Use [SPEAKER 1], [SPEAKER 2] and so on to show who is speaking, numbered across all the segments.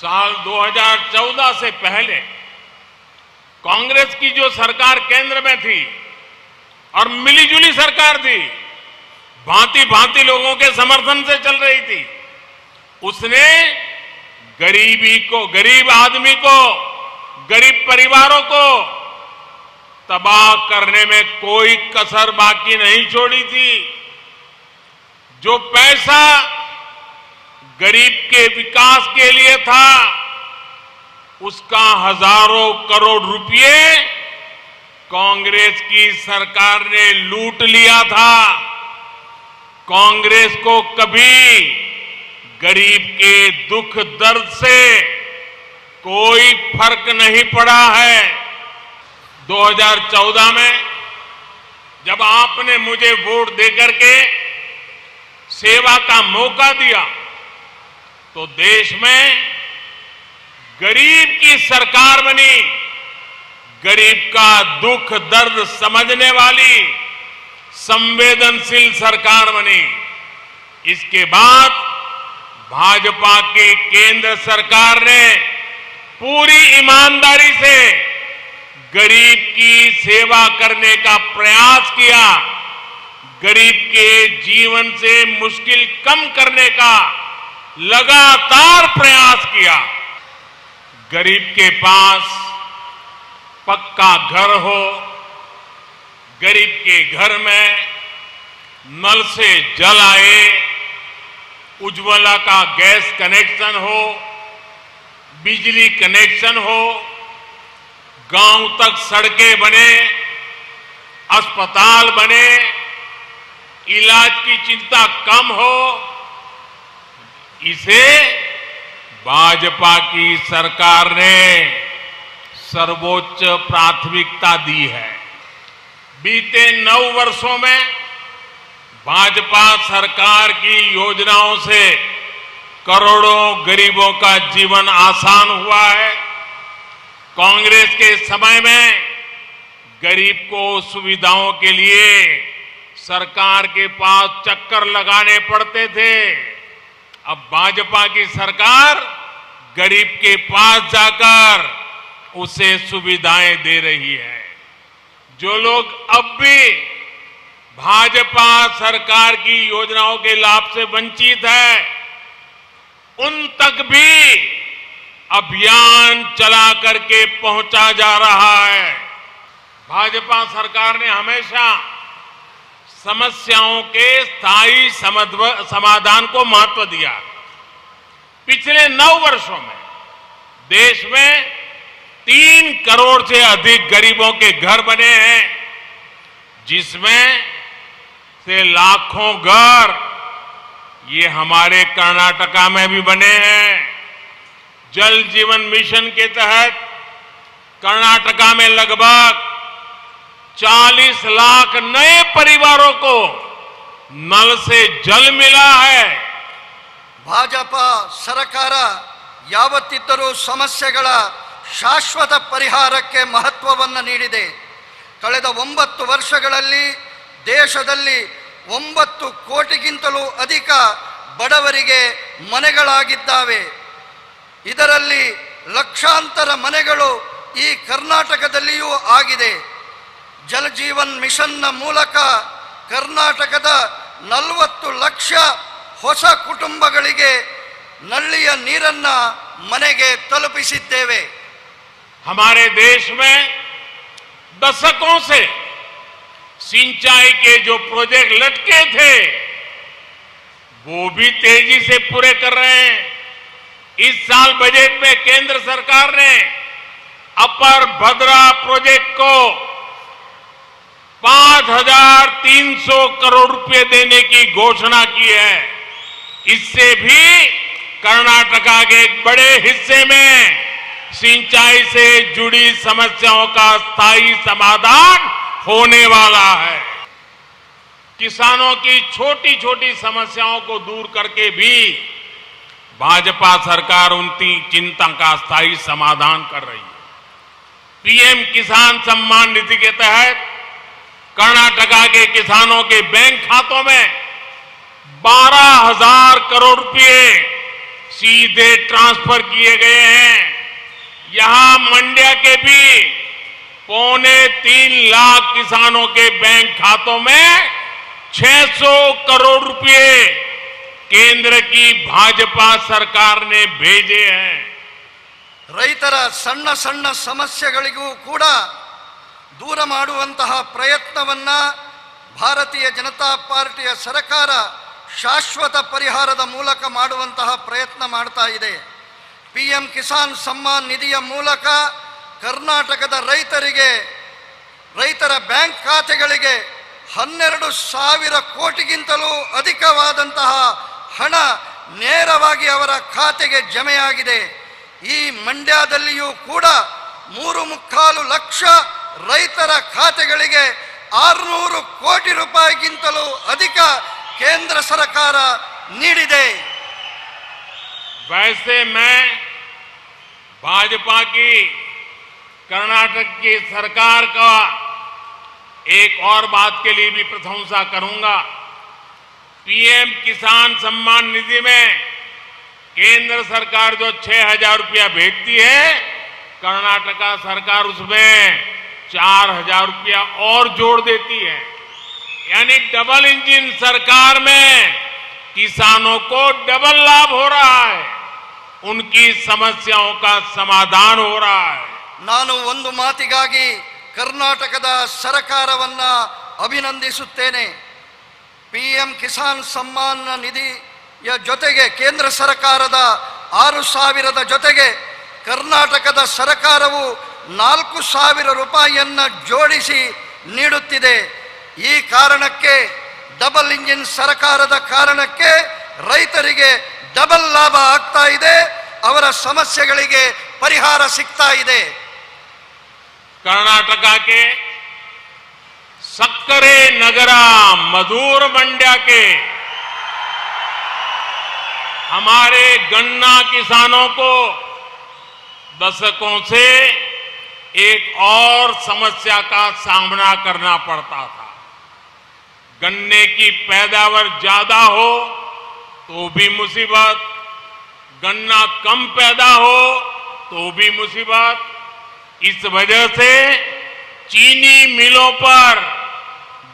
[SPEAKER 1] साल 2014 से पहले कांग्रेस की जो सरकार केंद्र में थी और मिलीजुली सरकार थी, भांति भांति लोगों के समर्थन से चल रही थी, उसने गरीब आदमी को, गरीब परिवारों को तबाह करने में कोई कसर बाकी नहीं छोड़ी थी। जो पैसा गरीब के विकास के लिए था, उसका हजारों करोड़ रुपए कांग्रेस की सरकार ने लूट लिया था। कांग्रेस को कभी गरीब के दुख दर्द से कोई फर्क नहीं पड़ा है। 2014 में जब आपने मुझे वोट देकर के सेवा का मौका दिया, तो देश में गरीब की सरकार बनी, गरीब का दुख दर्द समझने वाली संवेदनशील सरकार बनी। इसके बाद भाजपा की केंद्र सरकार ने पूरी ईमानदारी से गरीब की सेवा करने का प्रयास किया, गरीब के जीवन से मुश्किल कम करने का लगातार प्रयास किया। गरीब के पास पक्का घर हो, गरीब के घर में नल से जल आए, उज्ज्वला का गैस कनेक्शन हो, बिजली कनेक्शन हो, गांव तक सड़कें बने, अस्पताल बने, इलाज की चिंता कम हो, इसे भाजपा की सरकार ने सर्वोच्च प्राथमिकता दी है। बीते 9 वर्षों में भाजपा सरकार की योजनाओं से करोड़ों गरीबों का जीवन आसान हुआ है। कांग्रेस के समय में गरीब को सुविधाओं के लिए सरकार के पास चक्कर लगाने पड़ते थे। अब भाजपा की सरकार गरीब के पास जाकर उसे सुविधाएं दे रही है। जो लोग अब भी भाजपा सरकार की योजनाओं के लाभ से वंचित है, उन तक भी अभियान चला करके पहुंचा जा रहा है। भाजपा सरकार ने हमेशा समस्याओं के स्थायी समाधान को महत्व दिया। पिछले 9 वर्षों में देश में 3 करोड़ से अधिक गरीबों के घर बने हैं, जिसमें से लाखों घर ये हमारे कर्नाटका में भी बने हैं। जल जीवन मिशन के तहत कर्नाटका में लगभग 40 लाख नए परिवारों को नल से जल मिला है।
[SPEAKER 2] भाजपा सरकार ಯಾವತ್ತಿದ್ದರೂ ಸಮಸ್ಯೆಗಳ ಶಾಶ್ವತ ಪರಿಹಾರಕ್ಕೆ ಮಹತ್ವವನ್ನು ನೀಡಿದೆ. ಕಳೆದ 9 ವರ್ಷಗಳಲ್ಲಿ ದೇಶದಲ್ಲಿ 9 ಕೋಟಿಗಿಂತಲೂ ಅಧಿಕ ಬಡವರಿಗೆ ಮನೆಗಳಾಗಿದ್ದಾವೆ. ಇದರಲ್ಲಿ ಲಕ್ಷಾಂತರ ಮನೆಗಳು ಈ ಕರ್ನಾಟಕದಲ್ಲಿಯೂ ಆಗಿದೆ. ಜಲ ಜೀವನ್ ಮಿಷನ್ನ ಮೂಲಕ ಕರ್ನಾಟಕದ 40 ಲಕ್ಷ ಹೊಸ ಕುಟುಂಬಗಳಿಗೆ नलिया नीरन्न मनेगे तलुपिसिद्देवे।
[SPEAKER 1] हमारे देश में दशकों से सिंचाई के जो प्रोजेक्ट लटके थे, वो भी तेजी से पूरे कर रहे हैं। इस साल बजट में केंद्र सरकार ने अपर भद्रा प्रोजेक्ट को 5,300 करोड़ रुपए देने की घोषणा की है। इससे भी कर्नाटका के एक बड़े हिस्से में सिंचाई से जुड़ी समस्याओं का स्थायी समाधान होने वाला है। किसानों की छोटी छोटी समस्याओं को दूर करके भी भाजपा सरकार उनकी चिंता का स्थायी समाधान कर रही है। पीएम किसान सम्मान निधि के तहत कर्नाटका के किसानों के बैंक खातों में 12,000 करोड़ रुपए सीधे ट्रांसफर किए गए हैं। यहां मंड्या के भी 3.25 लाख किसानों के बैंक खातों में 600 करोड़ रुपए केंद्र की भाजपा सरकार ने भेजे हैं।
[SPEAKER 2] ರೈತರ ಸಣ್ಣ ಸಣ್ಣ ಸಮಸ್ಯೆಗಳಿಗೂ ಕೂಡ ದೂರ ಮಾಡುವಂತಹ ಪ್ರಯತ್ನವನ್ನ ಭಾರತೀಯ ಜನತಾ ಪಾರ್ಟಿಯ ಸರ್ಕಾರ ಶಾಶ್ವತ ಪರಿಹಾರದ ಮೂಲಕ ಮಾಡುವಂತಹ ಪ್ರಯತ್ನ ಮಾಡ್ತಾ ಇದೆ. PM ಕಿಸಾನ್ ಸಮ್ಮಾನ್ ನಿಧಿಯ ಮೂಲಕ ಕರ್ನಾಟಕದ ರೈತರ ಬ್ಯಾಂಕ್ ಖಾತೆಗಳಿಗೆ 12,000 ಕೋಟಿಗಿಂತಲೂ ಅಧಿಕವಾದಂತಹ ಹಣ ನೇರವಾಗಿ ಅವರ ಖಾತೆಗೆ ಜಮೆಯಾಗಿದೆ. ಈ ಮಂಡ್ಯದಲ್ಲಿಯೂ ಕೂಡ 3.25 ಲಕ್ಷ ರೈತರ ಖಾತೆಗಳಿಗೆ 600 ಕೋಟಿ ರೂಪಾಯಿಗಿಂತಲೂ ಅಧಿಕ ಕೇಂದ್ರ ಸರ್ಕಾರ ನೀಡಿದೆ.
[SPEAKER 1] वैसे मैं भाजपा की कर्नाटक की सरकार का एक और बात के लिए भी प्रशंसा करूंगा। PM किसान सम्मान निधि में केंद्र सरकार जो 6,000 रुपया भेजती है, कर्नाटका सरकार उसमें 4,000 रुपया और जोड़ देती है। यानी डबल इंजन सरकार में किसानों को डबल लाभ हो रहा है, उनकी समस्याओं का समाधान हो रहा है।
[SPEAKER 2] ನಾನು ಒಂದು ಮಾತಿಗಾಗಿ ಕರ್ನಾಟಕದ ಸರ್ಕಾರವನ್ನ ಅಭಿನಂದಿಸುತ್ತೇನೆ. PM ಕಿಸಾನ್ ಸಮ್ಮಾನ್ ನಿಧಿಯ ಜೊತೆಗೆ ಕೇಂದ್ರ ಸರ್ಕಾರದ 6,000 ಜೊತೆಗೆ ಕರ್ನಾಟಕದ ಸರ್ಕಾರವು 4,000 ರೂಪಾಯಿಯನ್ನ ಜೋಡಿಸಿ ನೀಡುತ್ತಿದೆ. ಈ ಕಾರಣಕ್ಕೆ ಡಬಲ್ ಇಂಜಿನ್ ಸರ್ಕಾರದ ಕಾರಣಕ್ಕೆ ರೈತರಿಗೆ ಡಬಲ್ ಲಾಭ ಆಗ್ತಾ ಇದೆ, ಅವರ ಸಮಸ್ಯೆಗಳಿಗೆ ಪರಿಹಾರ ಸಿಗ್ತಾ ಇದೆ.
[SPEAKER 1] कर्नाटका के सक्करे नगरा मधुर मंड्या के हमारे गन्ना किसानों को दशकों से एक और समस्या का सामना करना पड़ता था। गन्ने की पैदावार ज्यादा हो तो भी मुसीबत, गन्ना कम पैदा हो तो भी मुसीबत। इस वजह से चीनी मिलों पर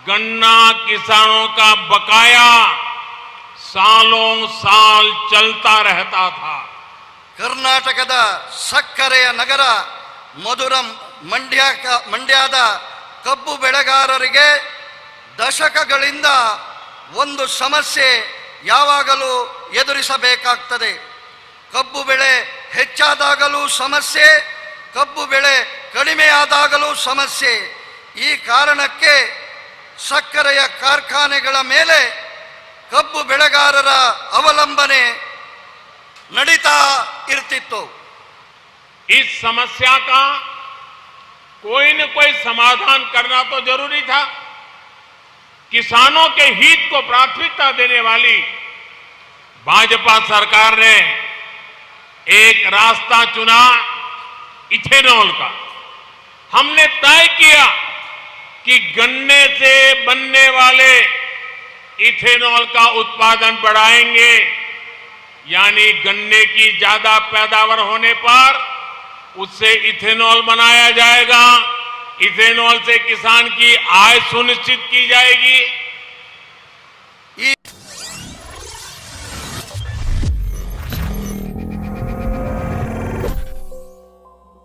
[SPEAKER 1] गन्ना किसानों का बकाया सालों साल चलता रहता था।
[SPEAKER 2] ಕರ್ನಾಟಕದ ಸಕ್ಕರೆಯ ನಗರ ಮಧುರ ಮಂಡ್ಯದ ಕಬ್ಬು ಬೆಳೆಗಾರರಿಗೆ ದಶಕಗಳಿಂದ ಒಂದು ಸಮಸ್ಯೆ ಯಾವಾಗಲೂ ಎದುರಿಸಬೇಕಾಗ್ತದೆ. ಕಬ್ಬು ಬೆಳೆ ಹೆಚ್ಚಾದಾಗಲೂ ಸಮಸ್ಯೆ, ಕಬ್ಬು ಬೆಳೆ ಕಡಿಮೆಯಾದಾಗಲೂ ಸಮಸ್ಯೆ. ಈ ಕಾರಣಕ್ಕೆ ಸಕ್ಕರೆಯ ಕಾರ್ಖಾನೆಗಳ ಮೇಲೆ ಕಬ್ಬು ಬೆಳೆಗಾರರ ಅವಲಂಬನೆ ನಡೀತಾ ಇರ್ತಿತ್ತು.
[SPEAKER 1] इस समस्या का कोई न कोई समाधान करना तो जरूरी था। किसानों के हित को प्राथमिकता देने वाली भाजपा सरकार ने एक रास्ता चुना, इथेनॉल का। हमने तय किया कि गन्ने से बनने वाले इथेनॉल का उत्पादन बढ़ाएंगे, यानी गन्ने की ज्यादा पैदावार होने पर उससे इथेनॉल बनाया जाएगा। इथेनॉल से किसान की आय सुनिश्चित की जाएगी।